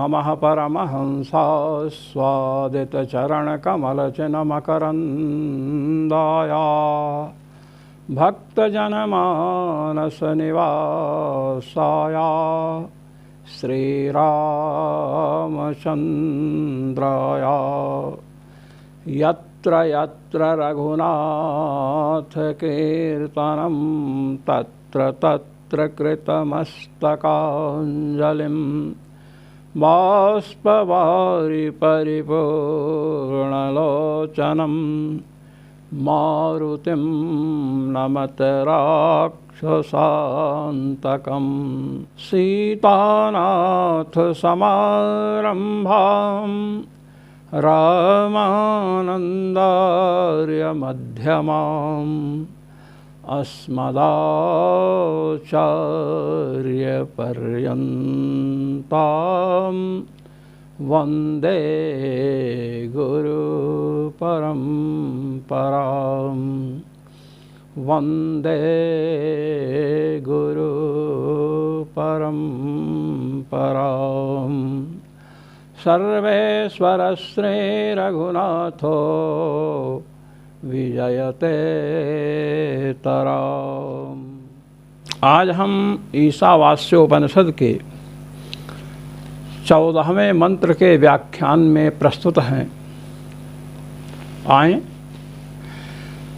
नमः परमहंसास्वादितचरणकमलचिन्मकरन्दाय भक्तजनमानसनिवासाय श्रीरामचन्द्राय यत्र यत्र रघुनाथकीर्तनं तत्र तत्र कृतमस्तकाञ्जलिं बाष्पवारि परिपूर्णलोचनं मारुतिं नमत राक्षसान्तकं सीतानाथसमारम्भां रामानन्दार्यमध्यमाम् अस्मदाचार्यपर्यन्तां वन्दे गुरुपरम्परां वन्दे गुरुपरम्परां सर्वेश्वरश्री रघुनाथो विजयते तराम। आज हम ईशावास्योपनिषद के 14वें मंत्र के व्याख्यान में प्रस्तुत हैं। आए।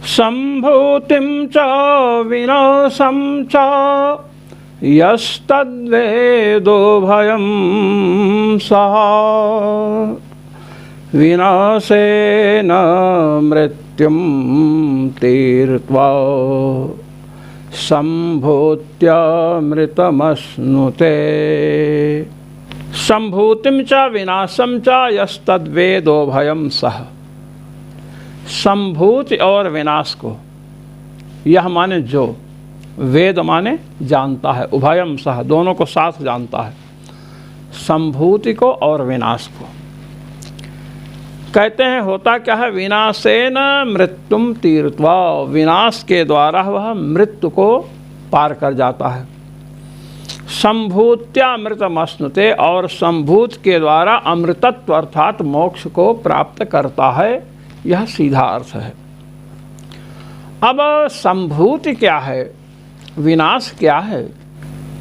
संभूतिं च विनाशं च यस्तद्वेदो भयं सः विनाशेन मृत्युं तीर्त्वा संभूत्यामृतमश्नुते। संभूतिं च विनाशं च यस्तद्वेदो भयं सः। संभूति और विनाश को, यह माने जो, वेद माने जानता है, उभयम सह दोनों को साथ जानता है, संभूति को और विनाश को। कहते हैं होता क्या है, विनाशेन मृत्युम तीर्त्वा, विनाश के द्वारा वह मृत्यु को पार कर जाता है। संभूत्यामृतमश्नुते, और संभूत के द्वारा अमृतत्व अर्थात मोक्ष को प्राप्त करता है, यह सीधा अर्थ है। अब संभूति क्या है, विनाश क्या है,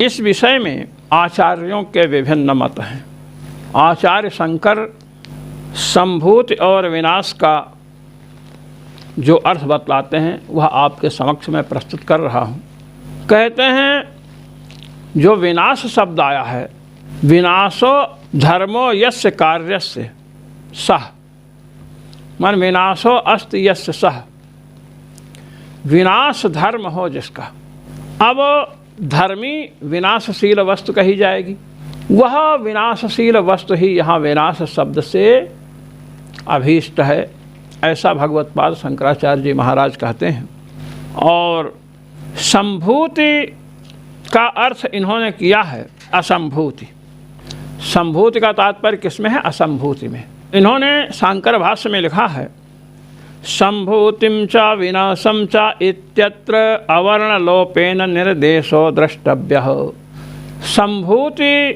इस विषय में आचार्यों के विभिन्न मत हैं। आचार्य शंकर संभूति और विनाश का जो अर्थ बतलाते हैं वह आपके समक्ष में प्रस्तुत कर रहा हूँ। कहते हैं जो विनाश शब्द आया है, विनाशो धर्मो यस्य कार्यस्य सह, मन विनाशो अस्ति यस्य सह, विनाश धर्म हो जिसका। अब धर्मी विनाशशील वस्तु कही जाएगी, वह विनाशशील वस्तु ही यहाँ विनाश शब्द से अभीष्ट है, ऐसा भगवत्पाद शंकराचार्य जी महाराज कहते हैं। और संभूति का अर्थ इन्होंने किया है असंभूति। संभूति का तात्पर्य किसमें है, असंभूति में। इन्होंने शांकर भाष्य में लिखा है, संभूतिं च विनाशं च इत्यत्र अवर्णलोपेन निर्देशो द्रष्टव्यः। संभूति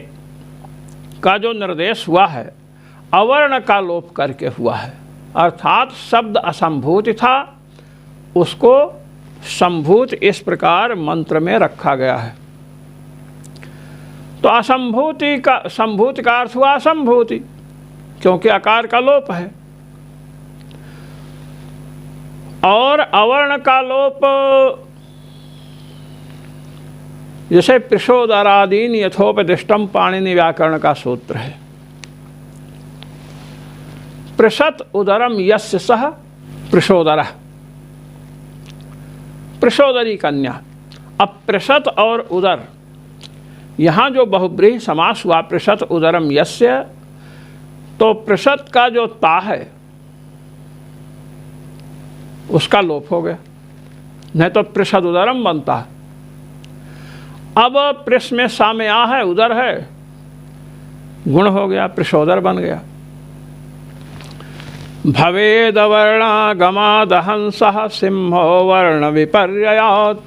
का जो निर्देश हुआ है अवर्ण का लोप करके हुआ है, अर्थात शब्द असंभूति था, उसको संभूत इस प्रकार मंत्र में रखा गया है। तो असंभूति का, संभूति का अर्थ हुआ असंभूति, क्योंकि आकार का लोप है। और अवर्ण का लोप जैसे पृषोदरादीन यथोपदिष्टम पाणिनि व्याकरण का सूत्र है, पृषत उदरम यस्य सह पृषोदरः, पृषोदरी कन्या। अब पृषत और उदर, यहाँ जो बहुब्रीहि समास हुआ पृषत उदरम यस्य, तो पृषत का जो ता है उसका लोप हो गया, नहीं तो पृषद उदरम बनता है। अब पृष में सा में आ है, उदर है, गुण हो गया, पृषोदर बन गया। भवेदवर्णागमादहंसः सिंहो वर्ण विपर्ययात्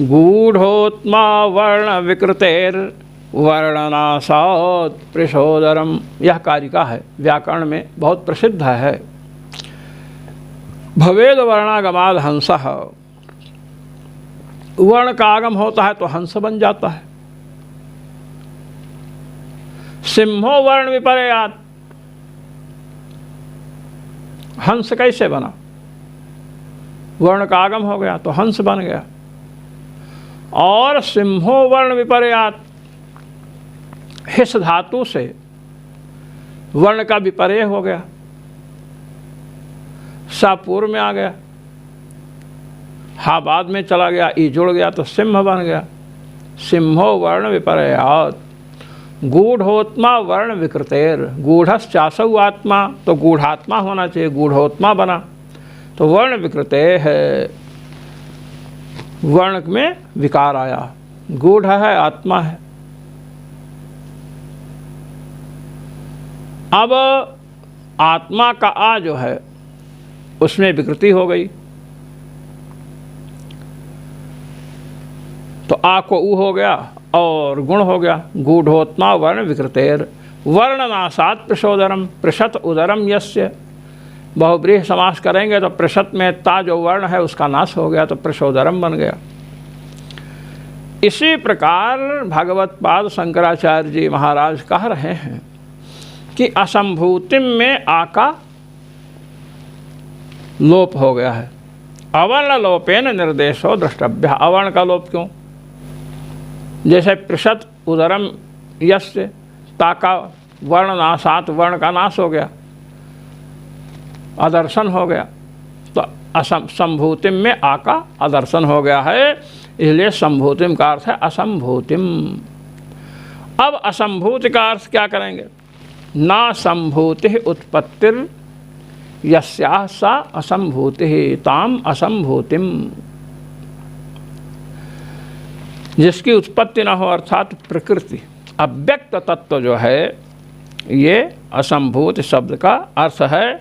गूढ़ोत्मा वर्ण विकृतेर वर्णनासात् पृषोदरम, यह कारिका है, व्याकरण में बहुत प्रसिद्ध है। भवेद वर्णागमाद हंसः, वर्ण का आगम होता है तो हंस बन जाता है। सिंहो वर्ण विपर्यात्, हंस कैसे बना? वर्ण का आगम हो गया तो हंस बन गया। और सिंहो वर्ण विपर्यात्, हिस धातु से वर्ण का विपर्य हो गया, सा पूर्व में आ गया, हा बाद में चला गया, ई जुड़ गया तो सिंह बन गया। सिंहो वर्ण विपर्यात्, गूढ़ोत्मा वर्ण विकृतेर, गूढ़श्चासौ आत्मा, तो गूढ़ात्मा होना चाहिए, गूढ़ोत्मा बना तो वर्ण विकृते है, वर्ण में विकार आया, गूढ़ है आत्मा है। अब आत्मा का आ जो है उसमें विकृति हो गई तो आ को ऊ हो गया और गुण हो गया, गूढ़ोत्मा वर्ण विकृतेर, वर्णनासात् पृषोदरम, पृषत उदरम यस्य, बहुब्रीहि समास करेंगे तो पृषत में ता जो वर्ण है उसका नाश हो गया तो पृषोदरम बन गया। इसी प्रकार भागवत पाद शंकराचार्य जी महाराज कह रहे हैं कि असंभूतिम में आ का लोप हो गया है। अवर्ण लोपेन निर्देशो द्रष्टव्य, अवर्ण का लोप क्यों? जैसे पृषत उदरम यस्य, ता का वर्ण नाशात, वर्ण का नाश हो गया, अदर्शन हो गया, तो असंभूतिम में आ का अदर्शन हो गया है, इसलिए संभूतिम का अर्थ है असंभूतिम। अब असंभूति का अर्थ क्या करेंगे? ना संभूति उत्पत्तिर यस्याः सा असंभूति ताम असंभूतिम, जिसकी उत्पत्ति न हो अर्थात प्रकृति, अव्यक्त तत्व जो है, ये असंभूत शब्द का अर्थ है।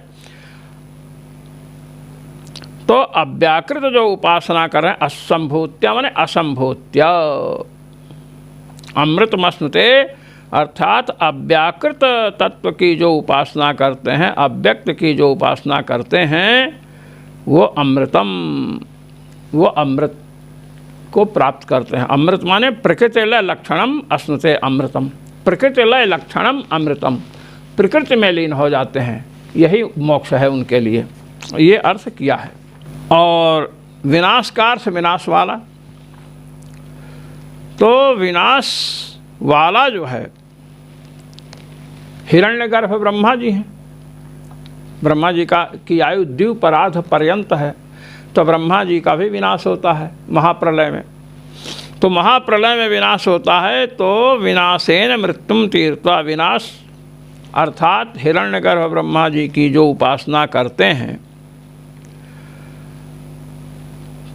तो अव्याकृत जो उपासना करें, असंभूत्या माने असंभूत्या, अमृतमश्नुते अर्थात अव्याकृत तत्व की जो उपासना करते हैं, अव्यक्त की जो उपासना करते हैं, वो अमृतम, वो अमृत को प्राप्त करते हैं। अमृत माने प्रकृति लय लक्षणम अश्नुते अमृतम, प्रकृति लय लक्षणम अमृतम, प्रकृति में लीन हो जाते हैं, यही मोक्ष है उनके लिए, ये अर्थ किया है। और विनाशकार से विनाश वाला, तो विनाश वाला जो है हिरण्यगर्भ ब्रह्मा जी हैं। ब्रह्मा जी की आयु द्विपराध पर्यंत है, तो ब्रह्मा जी का भी विनाश होता है महाप्रलय में। तो महाप्रलय में विनाश होता है तो विनाशेन मृत्युम तीर्थवा, विनाश अर्थात हिरण्यगर्भ ब्रह्मा जी की जो उपासना करते हैं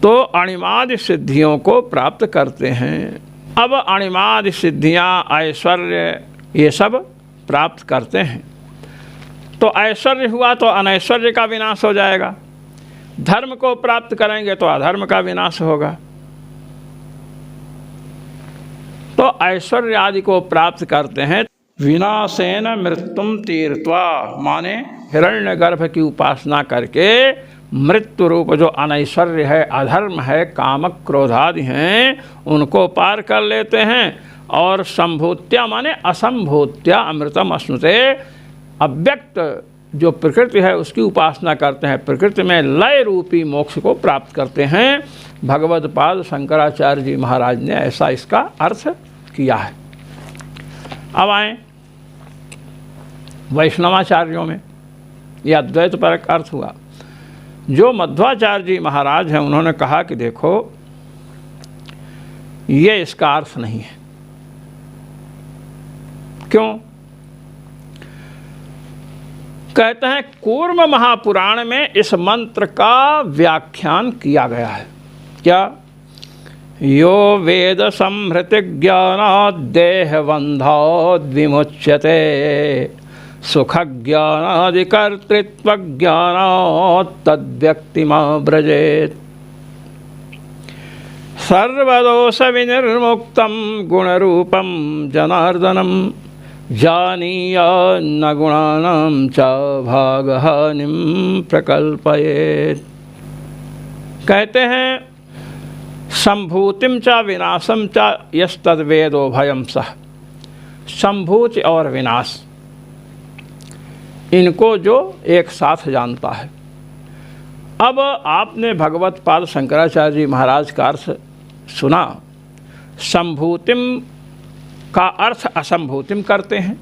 तो अणिमादि सिद्धियों को प्राप्त करते हैं। अब अणिमादि सिद्धियाँ, ऐश्वर्य, ये सब प्राप्त करते हैं। तो ऐश्वर्य हुआ तो अनैश्वर्य का विनाश हो जाएगा, धर्म को प्राप्त करेंगे तो अधर्म का विनाश होगा। तो ऐश्वर्य आदि को प्राप्त करते हैं। विनाशेन मृत्युम तीर्थवा माने हिरण्यगर्भ की उपासना करके मृत्यु रूप जो अनैश्वर्य है, अधर्म है, कामक क्रोधादि हैं, उनको पार कर लेते हैं। और संभूत्या माने असंभूत्या अमृतम अश्नुते, अव्यक्त जो प्रकृति है उसकी उपासना करते हैं, प्रकृति में लय रूपी मोक्ष को प्राप्त करते हैं। भगवत पाद शंकराचार्य जी महाराज ने ऐसा इसका अर्थ किया है। अब आए वैष्णवाचार्यों में, यह अद्वैत परक अर्थ हुआ। जो मध्वाचार्य जी महाराज हैं उन्होंने कहा कि देखो ये इसका अर्थ नहीं है। क्यों? कहते हैं कूर्म महापुराण में इस मंत्र का व्याख्यान किया गया है। क्या? यो वेद संहृति ज्ञानात् देहबन्धाद् विमुच्यते सुख ज्ञानादिकर्तृत्व ज्ञानात् तद्व्यक्तिमा व्रजेत्। सर्वदोष विनिर्मुक्तं गुणरूपं जनार्दनं जानीय न गुणानां च भागहानिं प्रकल्पयेत्। कहते हैं संभूतिम च विनाशम च यस्तद्वेदो भयं सह। संभूति और विनाश, इनको जो एक साथ जानता है। अब आपने भगवत पाद शंकराचार्य जी महाराज का अर्थ सुना। संभूतिम का अर्थ असंभूतिम करते हैं।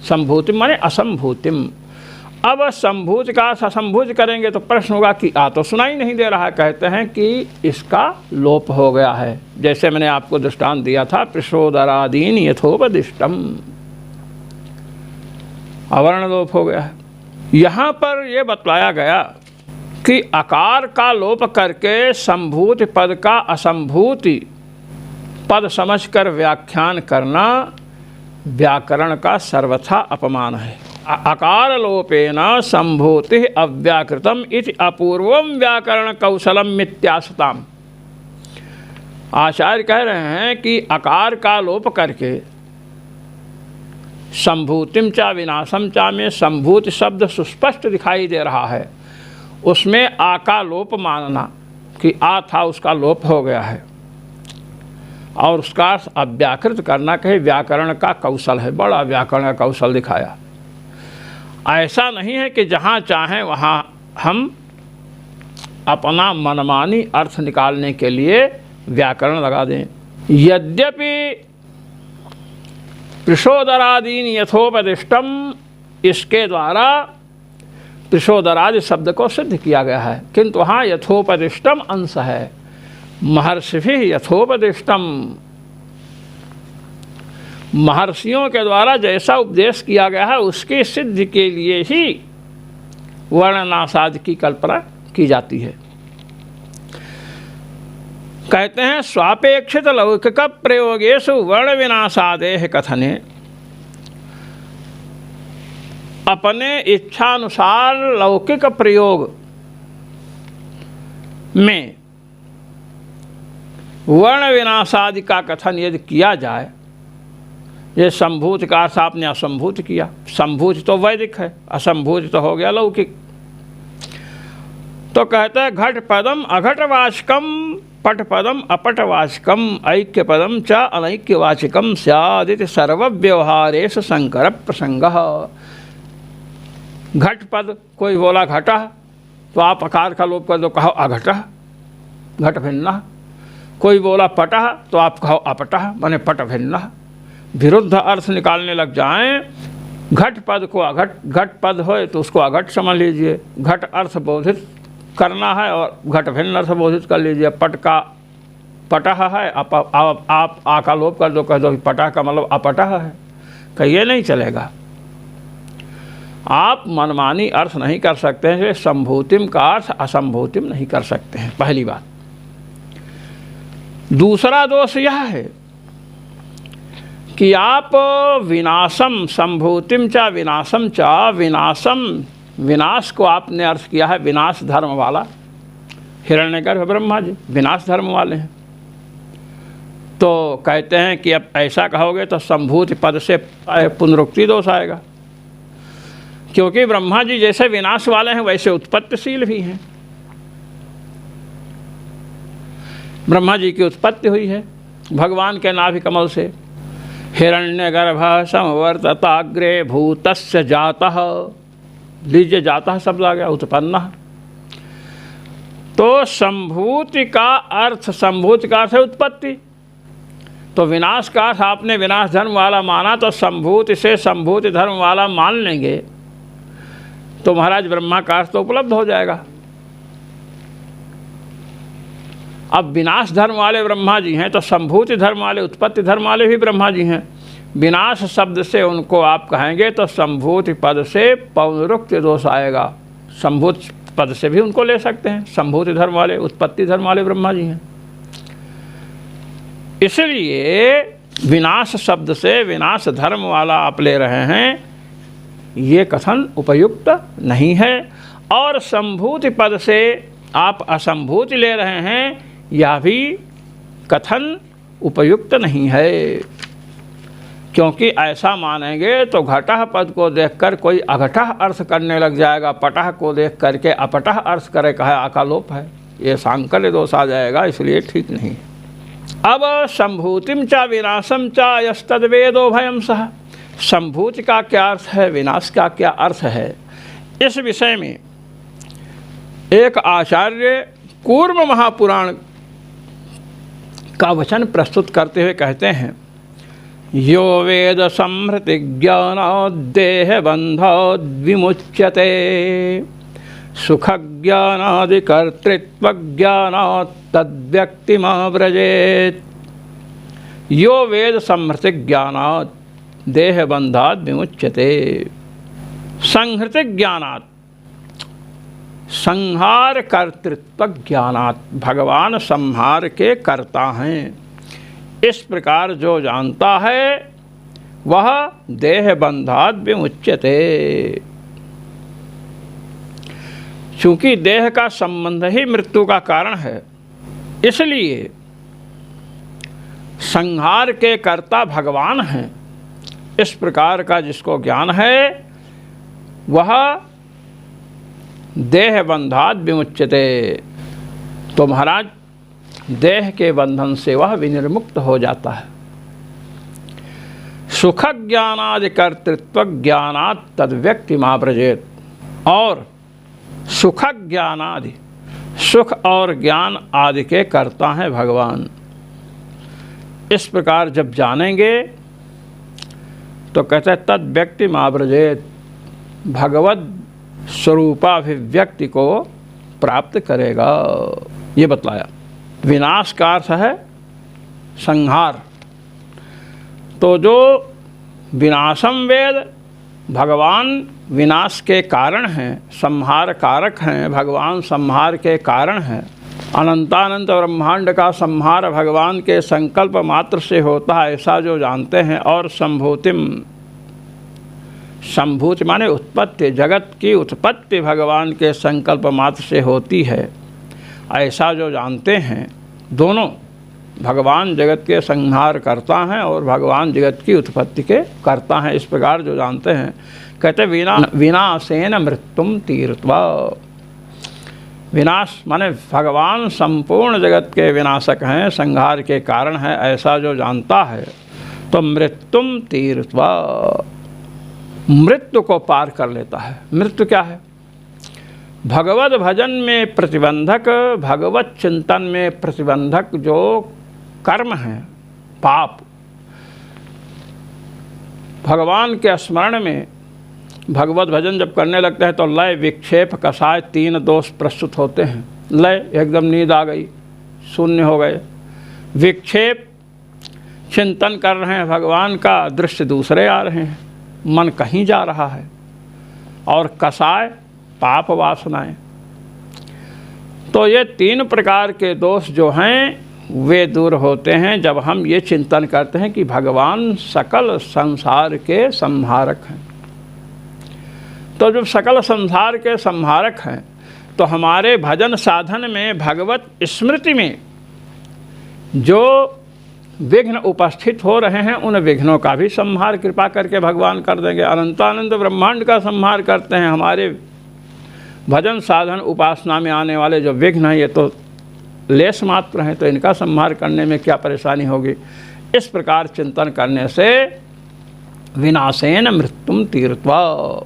संभूतिम माने असंभूतिम। अब संभूति का अर्थ असंभूति करेंगे तो प्रश्न होगा कि तो सुनाई नहीं दे रहा है। कहते हैं कि इसका लोप हो गया है। जैसे मैंने आपको दृष्टांत दिया था, प्रशोदरादीन यथोपदिष्टम, अवर्ण लोप हो गया है। यहाँ पर यह बतलाया गया कि आकार का लोप करके संभूति पद का असंभूति पद समझकर व्याख्यान करना व्याकरण का सर्वथा अपमान है। आकार लोपेन संभूति अव्याकृतम इति अपूर्वम व्याकरण कौशलम मित्यासताम। आचार्य कह रहे हैं कि आकार का लोप करके संभूतिम चा विनाशम चा में संभूति शब्द सुस्पष्ट दिखाई दे रहा है, उसमें आ का लोप मानना कि आ था उसका लोप हो गया है, और उसका अव्याकृत करना कहे व्याकरण का कौशल है। बड़ा व्याकरण का कौशल दिखाया। ऐसा नहीं है कि जहाँ चाहें वहाँ हम अपना मनमानी अर्थ निकालने के लिए व्याकरण लगा दें। यद्यपि प्रशोदरादीन यथोपदिष्टम, इसके द्वारा प्रशोदरादि शब्द को सिद्ध किया गया है, किंतु वहाँ यथोपदिष्टम अंश है। महर्षिभिः यथोपदिष्टम, महर्षियों के द्वारा जैसा उपदेश किया गया है उसकी सिद्धि के लिए ही वर्णनाशादि की कल्पना की जाती है। कहते हैं स्वापेक्षित लौकिक प्रयोगेषु वर्ण विनाशादेह कथने, अपने इच्छानुसार लौकिक प्रयोग में वर्ण विनाशादि का कथन यदि किया जाए, ये संभूति का अर्थ आपने असंभूति किया। संभूति तो वैदिक है, असंभूति तो हो गया लौकिक। तो कहते हैं घट पदम अघटवाचकम, पट पदम अपटवाचकम, ऐक्य पदम च अनैक्यवाचकम स्यादिति सर्वव्यवहारेषु शंकर प्रसंगः। घट पद, कोई बोला घटः तो आप आकार का लोप कर दो, कहो अघटः, घट भिन्नः। कोई बोला पटः तो आप कहो अपटः, माने पट भिन्नः। विरुद्ध अर्थ निकालने लग जाएं। घट पद को अघट, घट पद हो तो उसको अघट समझ लीजिए, घट अर्थ बोधित करना है, और घट भिन्न अर्थ बोधित कर लीजिए। पट का पटः है, आप आ का लोप कर दो, कह दो पटः का मतलब अपटः है, कहिए नहीं चलेगा। आप मनमानी अर्थ नहीं कर सकते हैं। संभूतिम का अर्थ असंभूतिम नहीं कर सकते हैं, पहली बात। दूसरा दोष यह है कि आप विनाशम, संभूतिम चा विनाशम चा, विनाशम, विनाश को आपने अर्थ किया है विनाश धर्म वाला। हिरण्यगर्भ ब्रह्मा जी विनाश धर्म वाले हैं। तो कहते हैं कि अब ऐसा कहोगे तो संभूति पद से पुनरुक्ति दोष आएगा, क्योंकि ब्रह्मा जी जैसे विनाश वाले हैं वैसे उत्पत्तिशील भी हैं। ब्रह्मा जी की उत्पत्ति हुई है भगवान के नाभि कमल से। हिरण्यगर्भः समवर्तताग्रे भूतस्य जातः, लीजिए जातः शब्द आ गया, उत्पन्नः। तो संभूति का अर्थ, संभूति का अर्थ है उत्पत्ति। तो विनाश का अर्थ आपने विनाश धर्म वाला माना, तो संभूति से संभूति धर्म वाला मान लेंगे तो महाराज ब्रह्मा का अर्थ तो उपलब्ध हो जाएगा। अब विनाश धर्म वाले ब्रह्मा जी हैं तो संभूति धर्म वाले, उत्पत्ति धर्म वाले भी ब्रह्मा जी हैं। विनाश शब्द से उनको आप कहेंगे तो संभूति पद से पौनरुक्ति दोष आएगा। संभूति पद से भी उनको ले सकते हैं, संभूति धर्म वाले, उत्पत्ति धर्म वाले ब्रह्मा जी हैं। इसलिए विनाश शब्द से विनाश धर्म वाला आप ले रहे हैं, ये कथन उपयुक्त नहीं है। और संभूति पद से आप असंभूति ले रहे हैं, यह भी कथन उपयुक्त नहीं है, क्योंकि ऐसा मानेंगे तो घटः पद को देखकर कोई अघटः अर्थ करने लग जाएगा, पटः को देख करके अपटः अर्थ करे कहे आकालोप है, ये सांकल्य दोष आ जाएगा, इसलिए ठीक नहीं। अब संभूतिम च विनाशम च यस्तद्वेदो भयम सह, संभूति का क्या अर्थ है, विनाश का क्या अर्थ है, इस विषय में एक आचार्य कूर्म महापुराण का वचन प्रस्तुत करते हुए कहते हैं, यो वेद संहृति ज्ञानाद् देह बंधाद् विमुच्यते, सुख ज्ञानादि कर्तृत्व ज्ञानात् तद्व्यक्तिमाव्रजेत्। यो वेद संहृति ज्ञानात् देह बंधाद् विमुच्यते। संहृति ज्ञानात्, संहार कर्तृत्व ज्ञानात्, भगवान संहार के कर्ता हैं, इस प्रकार जो जानता है वह देह बंधात् विमुच्यते। चूँकि देह का संबंध ही मृत्यु का कारण है, इसलिए संहार के कर्ता भगवान हैं, इस प्रकार का जिसको ज्ञान है वह देह बंधात् विमुच्यते। तो महाराज देह के बंधन से वह विनिर्मुक्त हो जाता है। सुख ज्ञानादि कर्तृत्व ज्ञानात् तद्व्यक्तिमाव्रजेत्, और सुख ज्ञानादि, सुख और ज्ञान आदि के कर्ता हैं भगवान। इस प्रकार जब जानेंगे तो कहते हैं तद्व्यक्तिमाव्रजेत्, भगवद स्वरूपाभिव्यक्ति को प्राप्त करेगा, ये बतलाया। विनाश का अर्थ है संहार। तो जो विनाशम वेद, भगवान विनाश के कारण हैं, संहार कारक हैं, भगवान संहार के कारण हैं। अनंतानंत ब्रह्मांड का संहार भगवान के संकल्प मात्र से होता है, ऐसा जो जानते हैं। और संभूतिम, संभूति माने उत्पत्ति, जगत की उत्पत्ति भगवान के संकल्प मात्र से होती है, ऐसा जो जानते हैं। दोनों, भगवान जगत के संहार करता हैं और भगवान जगत की उत्पत्ति के करता हैं, इस प्रकार जो जानते हैं। कहते विनाशेन मृत्युम तीर्त्वा, विनाश माने भगवान संपूर्ण जगत के विनाशक हैं, संहार के कारण हैं, ऐसा जो जानता है तो मृत्युम तीर्त्वा, मृत्यु को पार कर लेता है। मृत्यु क्या है? भगवत भजन में प्रतिबंधक, भगवत चिंतन में प्रतिबंधक जो कर्म हैं, पाप, भगवान के स्मरण में भगवत भजन जब करने लगते हैं तो लय, विक्षेप, कषाय, तीन दोष प्रस्तुत होते हैं। लय, एकदम नींद आ गई, शून्य हो गए। विक्षेप, चिंतन कर रहे हैं भगवान का, दृश्य दूसरे आ रहे हैं, मन कहीं जा रहा है। और कषाय, पाप वासनाएं। तो ये तीन प्रकार के दोष जो हैं वे दूर होते हैं जब हम ये चिंतन करते हैं कि भगवान सकल संसार के संहारक हैं। तो जब सकल संसार के संहारक हैं तो हमारे भजन साधन में, भगवत स्मृति में जो विघ्न उपस्थित हो रहे हैं, उन विघ्नों का भी संहार कृपा करके भगवान कर देंगे। अनंतानंद ब्रह्मांड का संहार करते हैं। हमारे भजन साधन उपासना में आने वाले जो विघ्न हैं, ये तो लेस मात्र हैं, तो इनका संहार करने में क्या परेशानी होगी। इस प्रकार चिंतन करने से विनाशेन मृत्युम तीर्त्वा,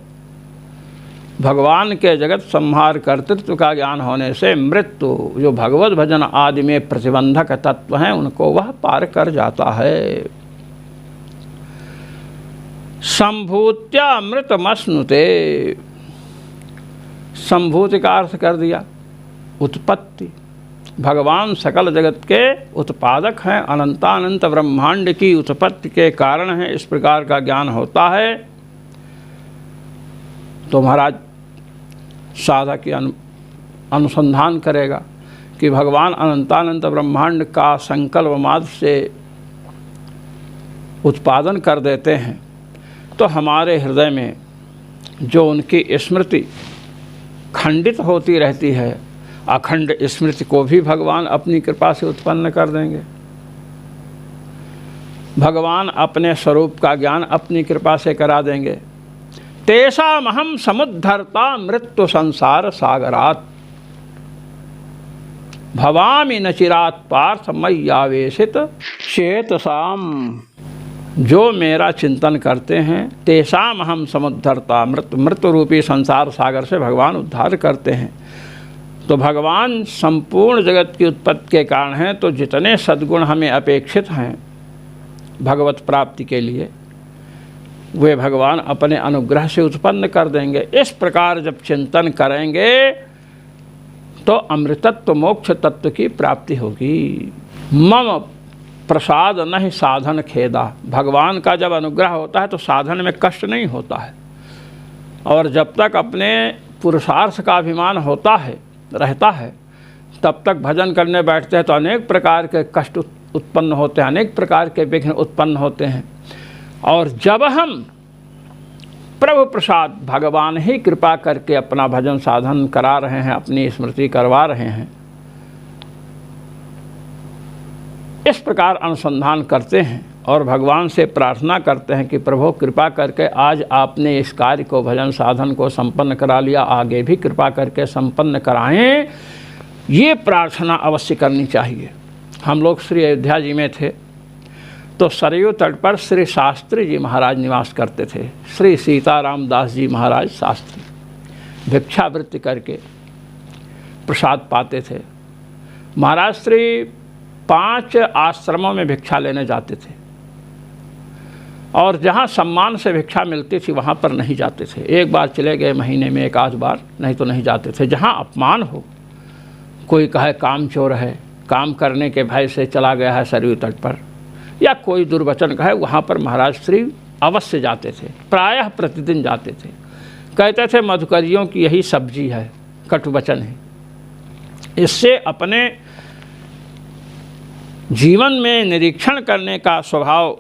भगवान के जगत संहार कर्तृत्व का ज्ञान होने से मृत्यु, जो भगवत भजन आदि में प्रतिबंधक तत्व हैं, उनको वह पार कर जाता है। संभूत्या मृतमश्नुते, संभूति का अर्थ कर दिया उत्पत्ति। भगवान सकल जगत के उत्पादक हैं, अनंतानंत ब्रह्मांड की उत्पत्ति के कारण हैं, इस प्रकार का ज्ञान होता है। तो महाराज साधक अनुसंधान करेगा कि भगवान अनंतानंत ब्रह्मांड का संकल्प मात्र से उत्पादन कर देते हैं, तो हमारे हृदय में जो उनकी स्मृति खंडित होती रहती है, अखंड स्मृति को भी भगवान अपनी कृपा से उत्पन्न कर देंगे। भगवान अपने स्वरूप का ज्ञान अपनी कृपा से करा देंगे। तेषामहं समुद्धर्ता मृत्यु संसार सागरात् भवामि न चिरात् पार्थ मय्यावेशित चेतसाम। जो मेरा चिंतन करते हैं, तेषामहं समुद्धर्ता, मृत्यु रूपी संसार सागर से भगवान उद्धार करते हैं। तो भगवान संपूर्ण जगत की उत्पत्ति के कारण हैं, तो जितने सद्गुण हमें अपेक्षित हैं भगवत प्राप्ति के लिए, वे भगवान अपने अनुग्रह से उत्पन्न कर देंगे। इस प्रकार जब चिंतन करेंगे तो अमृतत्व मोक्ष तत्व की प्राप्ति होगी। मम प्रसाद नहीं साधन खेदा। भगवान का जब अनुग्रह होता है तो साधन में कष्ट नहीं होता है, और जब तक अपने पुरुषार्थ का अभिमान होता है रहता है तब तक भजन करने बैठते हैं तो अनेक प्रकार के कष्ट उत्पन्न होते हैं, अनेक प्रकार के विघ्न उत्पन्न होते हैं। और जब हम प्रभु प्रसाद, भगवान ही कृपा करके अपना भजन साधन करा रहे हैं, अपनी स्मृति करवा रहे हैं, इस प्रकार अनुसंधान करते हैं और भगवान से प्रार्थना करते हैं कि प्रभु कृपा करके आज आपने इस कार्य को, भजन साधन को संपन्न करा लिया, आगे भी कृपा करके संपन्न कराएं। ये प्रार्थना अवश्य करनी चाहिए। हम लोग श्री अयोध्या जी में थे तो सरयू तट पर श्री शास्त्री जी महाराज निवास करते थे। श्री सीताराम दास जी महाराज शास्त्री भिक्षावृत्ति करके प्रसाद पाते थे। महाराज श्री 5 आश्रमों में भिक्षा लेने जाते थे, और जहाँ सम्मान से भिक्षा मिलती थी वहाँ पर नहीं जाते थे। एक बार चले गए महीने में, एक आध बार, नहीं तो नहीं जाते थे। जहाँ अपमान हो, कोई कहे काम चोर है, काम करने के भय से चला गया है सरयू तट पर, या कोई दुर्वचन कहे, वहाँ पर महाराज श्री अवश्य जाते थे, प्रायः प्रतिदिन जाते थे। कहते थे मधुकरियों की यही सब्जी है, कटुवचन है। इससे अपने जीवन में निरीक्षण करने का स्वभाव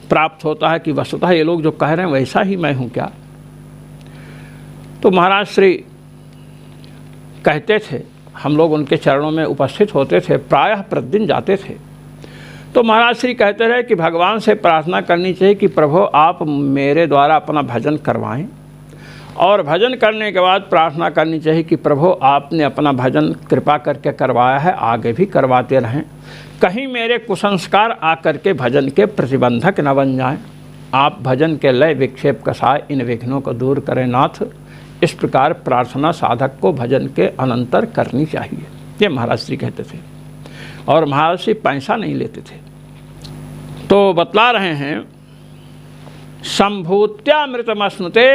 प्राप्त होता है कि वस्तुतः ये लोग जो कह रहे हैं वैसा ही मैं हूँ क्या। तो महाराज श्री कहते थे, हम लोग उनके चरणों में उपस्थित होते थे, प्रायः प्रतिदिन जाते थे। तो महाराज श्री कहते रहे कि भगवान से प्रार्थना करनी चाहिए कि प्रभु आप मेरे द्वारा अपना भजन करवाएं, और भजन करने के बाद प्रार्थना करनी चाहिए कि प्रभु आपने अपना भजन कृपा करके करवाया है, आगे भी करवाते रहें। कहीं मेरे कुसंस्कार आकर के भजन के प्रतिबंधक न बन जाएं। आप भजन के लय विक्षेप कसाय इन विघ्नों को दूर करें नाथ। इस प्रकार प्रार्थना साधक को भजन के अनंतर करनी चाहिए, ये महाराज श्री कहते थे। और महाराज श्री पैसा नहीं लेते थे। तो बतला रहे हैं, संभूत्यामृतमश्नुते,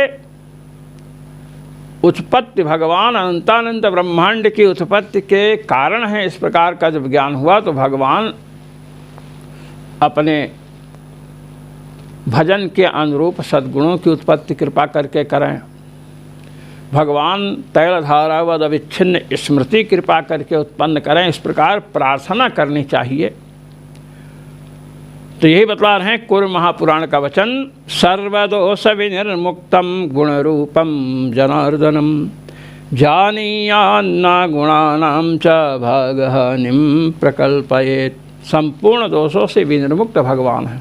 उत्पत्ति भगवान अनंतानंत ब्रह्मांड की उत्पत्ति के कारण है। इस प्रकार का जब ज्ञान हुआ तो भगवान अपने भजन के अनुरूप सद्गुणों की उत्पत्ति कृपा करके करें। भगवान तैलधारावद अविच्छिन्न स्मृति कृपा करके उत्पन्न करें। इस प्रकार प्रार्थना करनी चाहिए। तो यही बतला रहे हैं कुर महापुराण का वचन, सर्वदोष विनिर्मुक्तम गुणरूपम जनार्दनम जानीयान्ना गुणानां च भागहानिं प्रकल्पयेत्। संपूर्ण दोषों से विनिर्मुक्त भगवान है।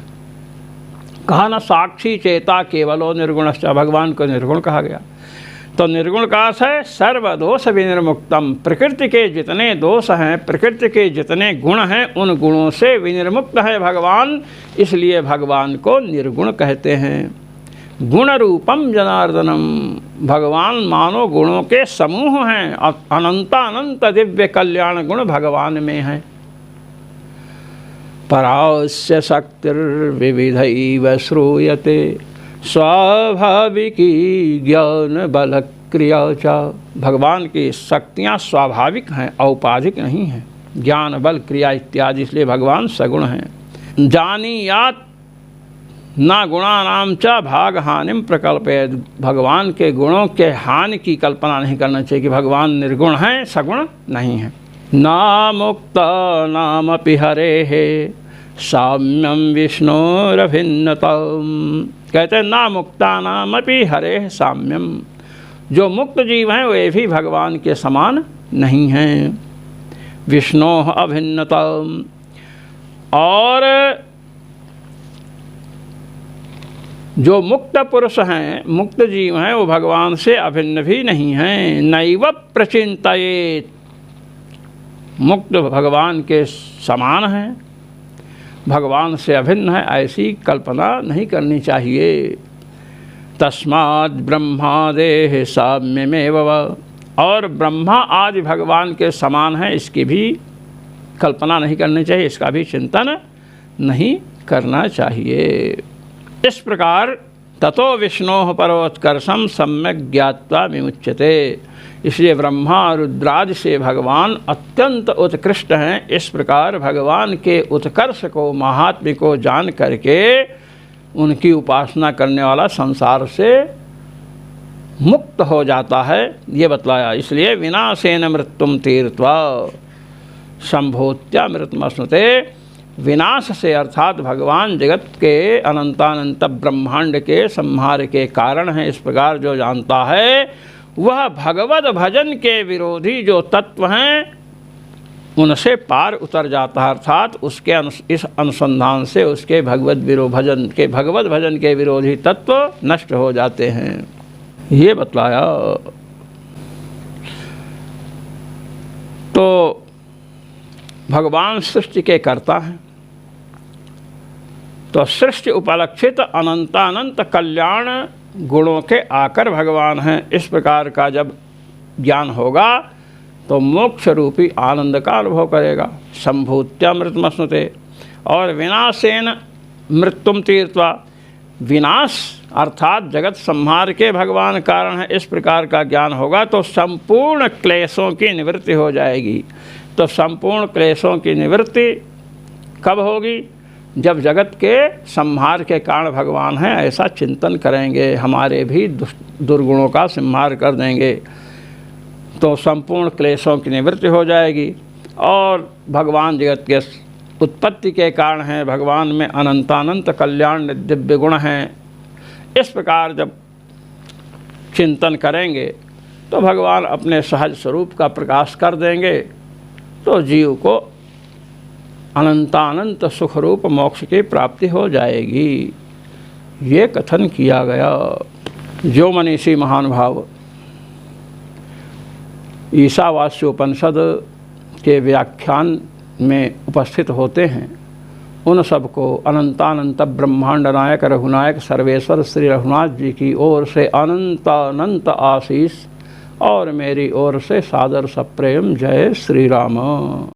कहा ना साक्षी चेता केवलो निर्गुणश्च, भगवान को निर्गुण कहा गया। तो निर्गुण का अर्थ है सर्वदोष विनिर्मुक्तम, प्रकृति के जितने दोष हैं, प्रकृति के जितने गुण हैं, उन गुणों से विनिर्मुक्त है भगवान, इसलिए भगवान को निर्गुण कहते हैं। गुण रूपम जनार्दनम, भगवान मानो गुणों के समूह हैं। अनंतानंत दिव्य कल्याण गुण भगवान में हैं। परास्य शक्तिर्विविधैव श्रूयते स्वाभाविकी ज्ञान बल क्रिया च। भगवान की शक्तियाँ स्वाभाविक हैं, औपाधिक नहीं हैं। ज्ञान बल क्रिया इत्यादि, इसलिए भगवान सगुण हैं। जानीयात ना गुणानाम च भाग हानिम प्रकल्पयेत्, भगवान के गुणों के हानि की कल्पना नहीं करना चाहिए कि भगवान निर्गुण हैं, सगुण नहीं हैं। ना मुक्त नामपि हरेः साम्यम विष्णोरभिन्नतम, कहते हैं ना मुक्ता नामपि हरेः साम्यम, जो मुक्त जीव हैं वे भी भगवान के समान नहीं हैं। विष्णोः अभिन्नतम, और जो मुक्त पुरुष हैं, मुक्त जीव हैं, वो भगवान से अभिन्न भी नहीं हैं। नैव प्रचिंतयेत, मुक्त भगवान के समान हैं, भगवान से अभिन्न है, ऐसी कल्पना नहीं करनी चाहिए। तस्माद् ब्रह्मादेः साम्यमेव व, और ब्रह्मा आदि भगवान के समान है, इसकी भी कल्पना नहीं करनी चाहिए, इसका भी चिंतन नहीं करना चाहिए। इस प्रकार ततो विष्णोः परोत्कर्षं सम्यक् ज्ञात्वा विमुच्यते, इसलिए ब्रह्मा और रुद्रादि से भगवान अत्यंत उत्कृष्ट हैं। इस प्रकार भगवान के उत्कर्ष को, महात्म्य को जान करके उनकी उपासना करने वाला संसार से मुक्त हो जाता है, ये बतलाया। इसलिए विनाशेन मृत्युम तीर्त्वा संभूत्या मृत्युमश्नुते, विनाश से अर्थात भगवान जगत के अनंतानंत ब्रह्मांड के संहार के कारण है। इस प्रकार जो जानता है वह भगवत भजन के विरोधी जो तत्व हैं उनसे पार उतर जाता है, अर्थात उसके इस अनुसंधान से उसके भगवत भजन के विरोधी तत्व नष्ट हो जाते हैं, ये बतलाया। तो भगवान सृष्टि के कर्ता हैं, तो सृष्टि उपलक्षित अनंतानंत कल्याण गुणों के आकर भगवान हैं। इस प्रकार का जब ज्ञान होगा तो मोक्ष रूपी आनंद का अनुभव करेगा। संभूत्या मृत्युमश्नुते, और विनाशेन मृत्युम तीर्त्वा, विनाश अर्थात जगत संहार के भगवान कारण है, इस प्रकार का ज्ञान होगा तो संपूर्ण क्लेशों की निवृत्ति हो जाएगी। तो संपूर्ण क्लेशों की निवृत्ति कब होगी? जब जगत के संहार के कारण भगवान हैं, ऐसा चिंतन करेंगे, हमारे भी दुर्गुणों का संहार कर देंगे, तो संपूर्ण क्लेशों की निवृत्ति हो जाएगी। और भगवान जगत के उत्पत्ति के कारण हैं, भगवान में अनंतानंत कल्याण दिव्य गुण हैं। इस प्रकार जब चिंतन करेंगे तो भगवान अपने सहज स्वरूप का प्रकाश कर देंगे, तो जीव को अनंतानंत सुख रूप मोक्ष की प्राप्ति हो जाएगी। ये कथन किया गया। जो मनीषी महानुभाव ईशावास्योपनिषद के व्याख्यान में उपस्थित होते हैं, उन सबको अनंतानंत ब्रह्मांड नायक रघुनायक सर्वेश्वर श्री रघुनाथ जी की ओर से अनंत आशीष और मेरी ओर से सादर सप्रेम। जय श्री राम।